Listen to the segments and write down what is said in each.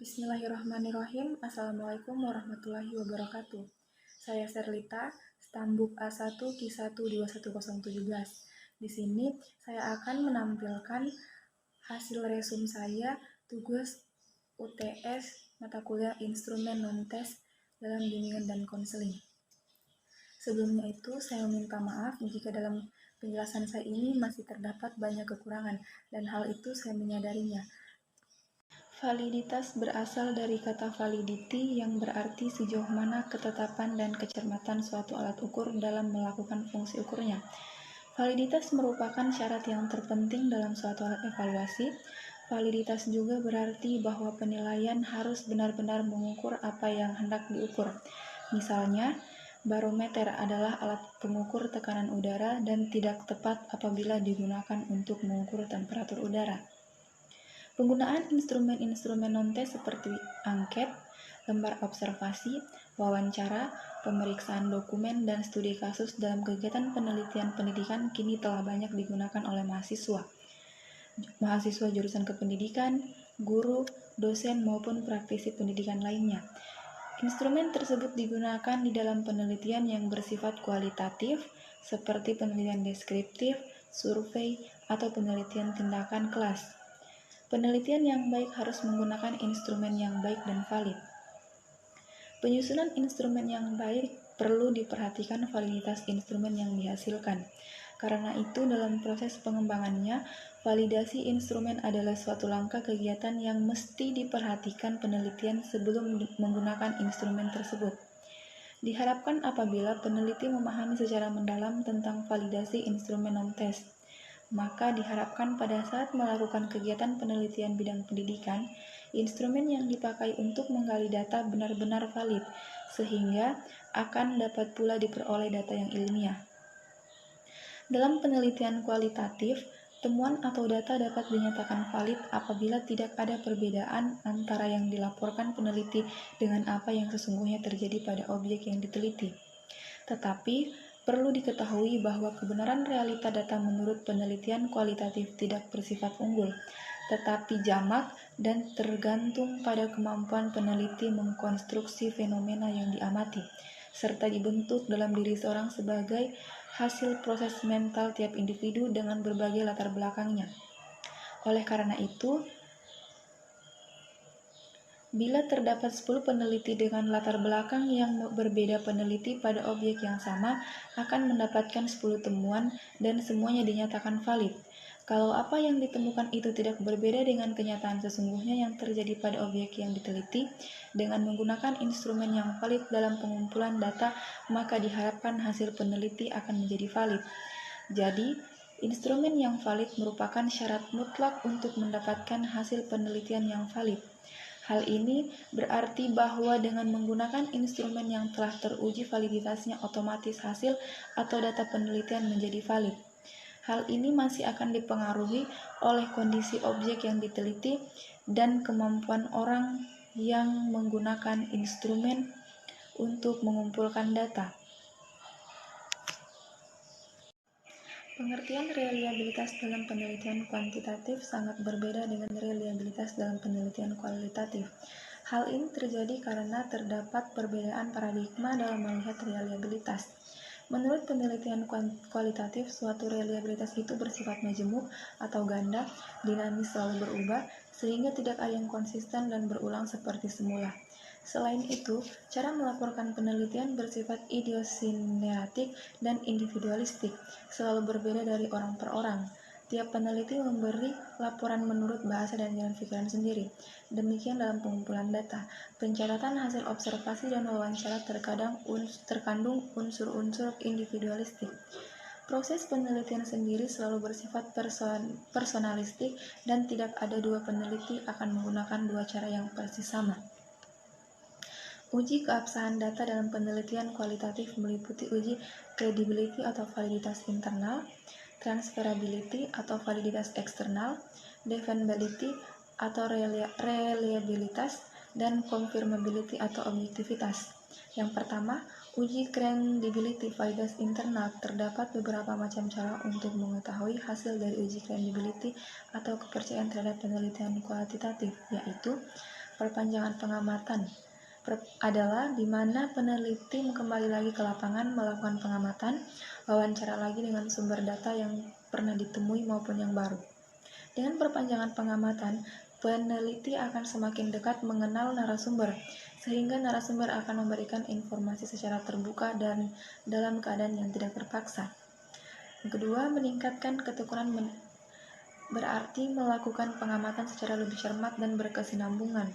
Bismillahirrahmanirrahim. Assalamualaikum warahmatullahi wabarakatuh. Saya Serlita, Stambuk A1 Q1 21017. Di sini saya akan menampilkan hasil resum saya tugas UTS mata kuliah Instrumen Non-Tes dalam Bimbingan dan Konseling. Sebelumnya itu saya minta maaf jika dalam penjelasan saya ini masih terdapat banyak kekurangan dan hal itu saya menyadarinya. Validitas berasal dari kata validity yang berarti sejauh mana ketetapan dan kecermatan suatu alat ukur dalam melakukan fungsi ukurnya. Validitas merupakan syarat yang terpenting dalam suatu alat evaluasi. Validitas juga berarti bahwa penilaian harus benar-benar mengukur apa yang hendak diukur. Misalnya, barometer adalah alat pengukur tekanan udara dan tidak tepat apabila digunakan untuk mengukur temperatur udara. Penggunaan instrumen-instrumen non-tes seperti angket, lembar observasi, wawancara, pemeriksaan dokumen, dan studi kasus dalam kegiatan penelitian pendidikan kini telah banyak digunakan oleh mahasiswa jurusan kependidikan, guru, dosen, maupun praktisi pendidikan lainnya. Instrumen tersebut digunakan di dalam penelitian yang bersifat kualitatif, seperti penelitian deskriptif, survei, atau penelitian tindakan kelas. Penelitian yang baik harus menggunakan instrumen yang baik dan valid. Penyusunan instrumen yang baik perlu diperhatikan validitas instrumen yang dihasilkan. Karena itu, dalam proses pengembangannya, validasi instrumen adalah suatu langkah kegiatan yang mesti diperhatikan penelitian sebelum menggunakan instrumen tersebut. Diharapkan apabila peneliti memahami secara mendalam tentang validasi instrumen non-tes, maka diharapkan pada saat melakukan kegiatan penelitian bidang pendidikan, instrumen yang dipakai untuk menggali data benar-benar valid, sehingga akan dapat pula diperoleh data yang ilmiah. Dalam penelitian kualitatif, temuan atau data dapat dinyatakan valid apabila tidak ada perbedaan antara yang dilaporkan peneliti dengan apa yang sesungguhnya terjadi pada objek yang diteliti. Tetapi, perlu diketahui bahwa kebenaran realita data menurut penelitian kualitatif tidak bersifat unggul, tetapi jamak dan tergantung pada kemampuan peneliti mengkonstruksi fenomena yang diamati, serta dibentuk dalam diri seorang sebagai hasil proses mental tiap individu dengan berbagai latar belakangnya. Oleh karena itu, bila terdapat 10 peneliti dengan latar belakang yang berbeda, peneliti pada objek yang sama akan mendapatkan 10 temuan dan semuanya dinyatakan valid. Kalau apa yang ditemukan itu tidak berbeda dengan kenyataan sesungguhnya yang terjadi pada objek yang diteliti, dengan menggunakan instrumen yang valid dalam pengumpulan data, maka diharapkan hasil peneliti akan menjadi valid. Jadi, instrumen yang valid merupakan syarat mutlak untuk mendapatkan hasil penelitian yang valid. Hal ini berarti bahwa dengan menggunakan instrumen yang telah teruji validitasnya, otomatis hasil atau data penelitian menjadi valid. Hal ini masih akan dipengaruhi oleh kondisi objek yang diteliti dan kemampuan orang yang menggunakan instrumen untuk mengumpulkan data. Pengertian reliabilitas dalam penelitian kuantitatif sangat berbeda dengan reliabilitas dalam penelitian kualitatif. Hal ini terjadi karena terdapat perbedaan paradigma dalam melihat reliabilitas. Menurut penelitian kualitatif, suatu reliabilitas itu bersifat majemuk atau ganda, dinamis, selalu berubah, sehingga tidak ada yang konsisten dan berulang seperti semula. Selain itu, cara melaporkan penelitian bersifat idiosinkratik dan individualistik, selalu berbeda dari orang per orang. Tiap peneliti memberi laporan menurut bahasa dan jalan pikiran sendiri. Demikian dalam pengumpulan data. Pencatatan hasil observasi dan wawancara terkadang terkandung unsur-unsur individualistik. Proses penelitian sendiri selalu bersifat personalistik dan tidak ada dua peneliti akan menggunakan dua cara yang persis sama. Uji keabsahan data dalam penelitian kualitatif meliputi uji credibility atau validitas internal, transferability atau validitas eksternal, defendability atau reliabilitas, dan confirmability atau objektivitas. Yang pertama, uji credibility validitas internal. Terdapat beberapa macam cara untuk mengetahui hasil dari uji credibility atau kepercayaan terhadap penelitian kualitatif, yaitu Perpanjangan pengamatan adalah di mana peneliti kembali lagi ke lapangan melakukan pengamatan, wawancara lagi dengan sumber data yang pernah ditemui maupun yang baru. Dengan perpanjangan pengamatan, peneliti akan semakin dekat mengenal narasumber, sehingga narasumber akan memberikan informasi secara terbuka dan dalam keadaan yang tidak terpaksa. Yang kedua, meningkatkan ketekunan berarti melakukan pengamatan secara lebih cermat dan berkesinambungan.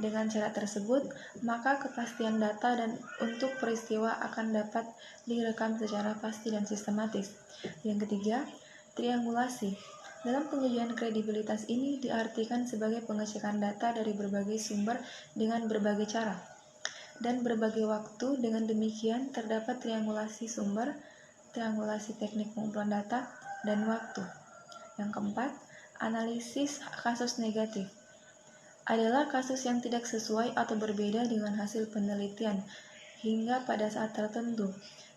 Dengan cara tersebut, maka kepastian data dan untuk peristiwa akan dapat direkam secara pasti dan sistematis. Yang ketiga, triangulasi. Dalam pengujian kredibilitas ini diartikan sebagai pengecekan data dari berbagai sumber dengan berbagai cara dan berbagai waktu. Dengan demikian terdapat triangulasi sumber, triangulasi teknik pengumpulan data, dan waktu. Yang keempat, analisis kasus negatif adalah kasus yang tidak sesuai atau berbeda dengan hasil penelitian hingga pada saat tertentu.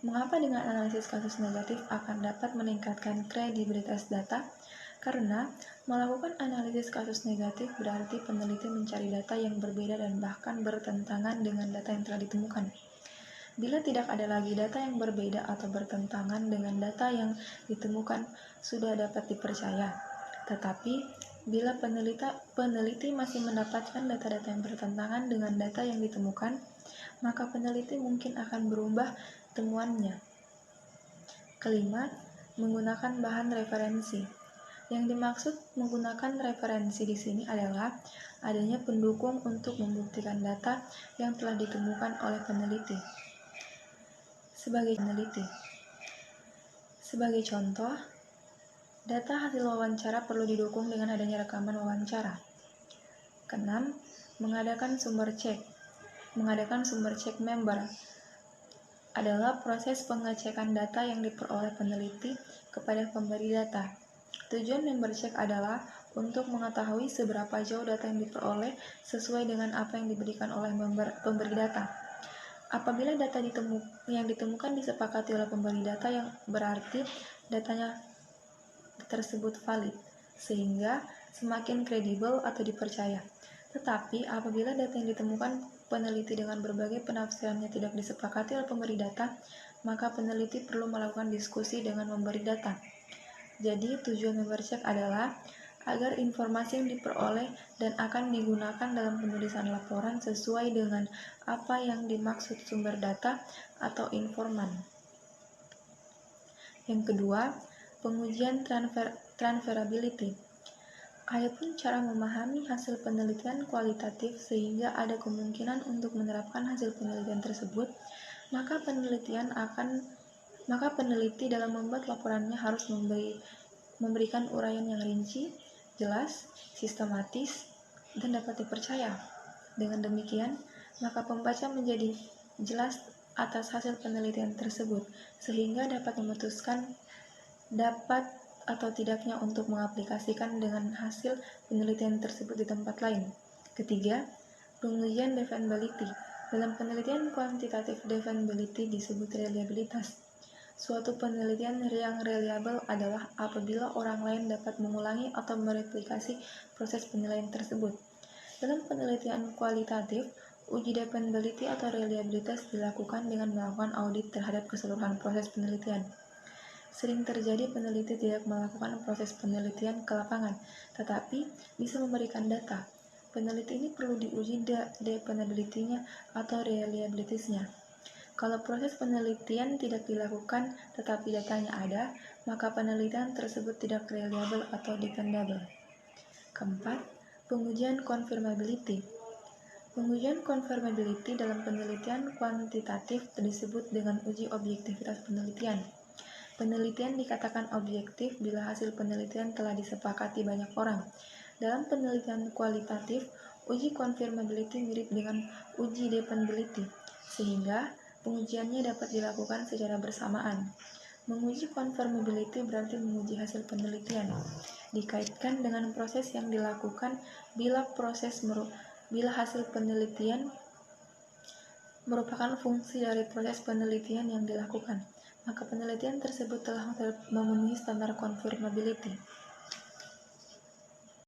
Mengapa dengan analisis kasus negatif akan dapat meningkatkan kredibilitas data? Karena melakukan analisis kasus negatif berarti peneliti mencari data yang berbeda dan bahkan bertentangan dengan data yang telah ditemukan. Bila tidak ada lagi data yang berbeda atau bertentangan dengan data yang ditemukan, sudah dapat dipercaya. Tetapi bila peneliti masih mendapatkan data-data yang bertentangan dengan data yang ditemukan, maka peneliti mungkin akan berubah temuannya. Kelima, menggunakan bahan referensi. Yang dimaksud menggunakan referensi di sini adalah adanya pendukung untuk membuktikan data yang telah ditemukan oleh peneliti. Sebagai contoh, data hasil wawancara perlu didukung dengan adanya rekaman wawancara. Keenam, mengadakan sumber cek. Mengadakan sumber cek member adalah proses pengecekan data yang diperoleh peneliti kepada pemberi data. Tujuan member cek adalah untuk mengetahui seberapa jauh data yang diperoleh sesuai dengan apa yang diberikan oleh pemberi data. Apabila data yang ditemukan disepakati oleh pemberi data, yang berarti datanya tersebut valid, sehingga semakin kredibel atau dipercaya. Tetapi apabila data yang ditemukan peneliti dengan berbagai penafsirannya tidak disepakati oleh pemberi data, maka peneliti perlu melakukan diskusi dengan pemberi data. Jadi tujuan member check adalah agar informasi yang diperoleh dan akan digunakan dalam penulisan laporan sesuai dengan apa yang dimaksud sumber data atau informan. Yang kedua, pengujian transferability. Adapun cara memahami hasil penelitian kualitatif sehingga ada kemungkinan untuk menerapkan hasil penelitian tersebut, maka peneliti dalam membuat laporannya harus memberikan uraian yang rinci, jelas, sistematis, dan dapat dipercaya. Dengan demikian, maka pembaca menjadi jelas atas hasil penelitian tersebut, sehingga dapat memutuskan dapat atau tidaknya untuk mengaplikasikan dengan hasil penelitian tersebut di tempat lain. Ketiga, pengujian defendability. Dalam penelitian kuantitatif, defendability disebut reliabilitas. Suatu penelitian yang reliable adalah apabila orang lain dapat mengulangi atau mereplikasi proses penilaian tersebut. Dalam penelitian kualitatif, uji dependability atau reliabilitas dilakukan dengan melakukan audit terhadap keseluruhan proses penelitian. Sering terjadi peneliti tidak melakukan proses penelitian ke lapangan, tetapi bisa memberikan data. Peneliti ini perlu diuji dependability-nya atau reliability-nya. Kalau proses penelitian tidak dilakukan tetapi datanya ada, maka penelitian tersebut tidak reliable atau dependable. Keempat, pengujian confirmability. Pengujian confirmability dalam penelitian kuantitatif disebut dengan uji objektivitas penelitian. Penelitian dikatakan objektif bila hasil penelitian telah disepakati banyak orang. Dalam penelitian kualitatif, uji confirmability mirip dengan uji dependability, sehingga pengujiannya dapat dilakukan secara bersamaan. Menguji confirmability berarti menguji hasil penelitian. Dikaitkan dengan proses yang dilakukan bila hasil penelitian merupakan fungsi dari proses penelitian yang dilakukan, maka penelitian tersebut telah memenuhi standar confirmability.